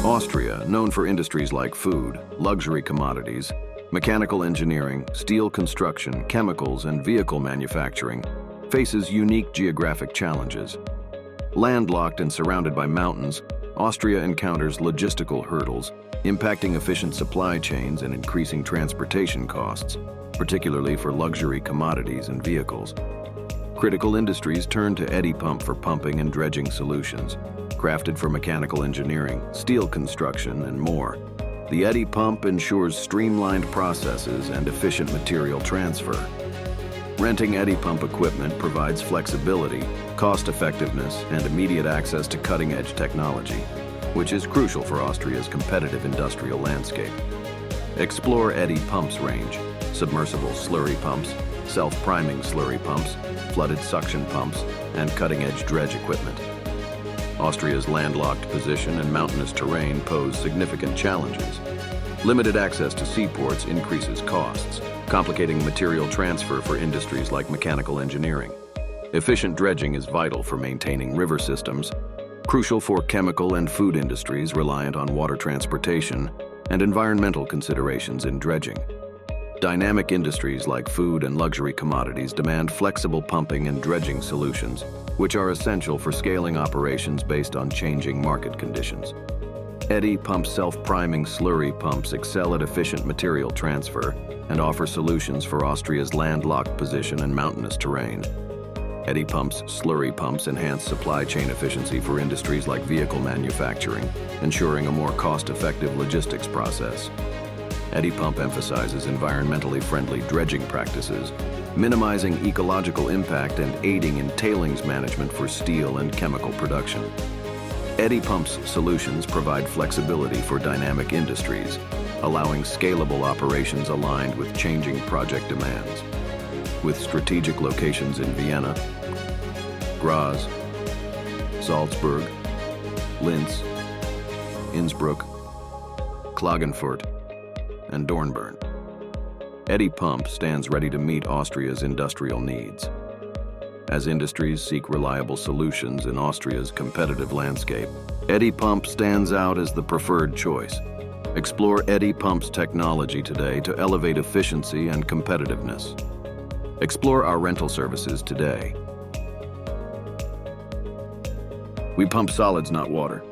Austria, known for industries like food, luxury commodities, mechanical engineering, steel construction, chemicals, and vehicle manufacturing, faces unique geographic challenges. Landlocked and surrounded by mountains, Austria encounters logistical hurdles, impacting efficient supply chains and increasing transportation costs, particularly for luxury commodities and vehicles. Critical industries turn to EDDY Pump for pumping and dredging solutions, crafted for mechanical engineering, steel construction, and more. The EDDY Pump ensures streamlined processes and efficient material transfer. Renting EDDY Pump equipment provides flexibility, cost-effectiveness, and immediate access to cutting-edge technology, which is crucial for Austria's competitive industrial landscape. Explore EDDY Pump's range: submersible slurry pumps, self-priming slurry pumps, flooded suction pumps, and cutting-edge dredge equipment. Austria's landlocked position and mountainous terrain pose significant challenges. Limited access to seaports increases costs, complicating material transfer for industries like mechanical engineering. Efficient dredging is vital for maintaining river systems, crucial for chemical and food industries reliant on water transportation, and environmental considerations in dredging. Dynamic industries like food and luxury commodities demand flexible pumping and dredging solutions, which are essential for scaling operations based on changing market conditions. EDDY Pump's self-priming slurry pumps excel at efficient material transfer and offer solutions for Austria's landlocked position and mountainous terrain. EDDY Pump's slurry pumps enhance supply chain efficiency for industries like vehicle manufacturing, ensuring a more cost-effective logistics process. EDDY Pump emphasizes environmentally friendly dredging practices, minimizing ecological impact and aiding in tailings management for steel and chemical production. EDDY Pump's solutions provide flexibility for dynamic industries, allowing scalable operations aligned with changing project demands. With strategic locations in Vienna, Graz, Salzburg, Linz, Innsbruck, Klagenfurt, and Dornbirn, EDDY Pump stands ready to meet Austria's industrial needs. As industries seek reliable solutions in Austria's competitive landscape, EDDY Pump stands out as the preferred choice. Explore EDDY Pump's technology today to elevate efficiency and competitiveness. Explore our rental services today. We pump solids, not water.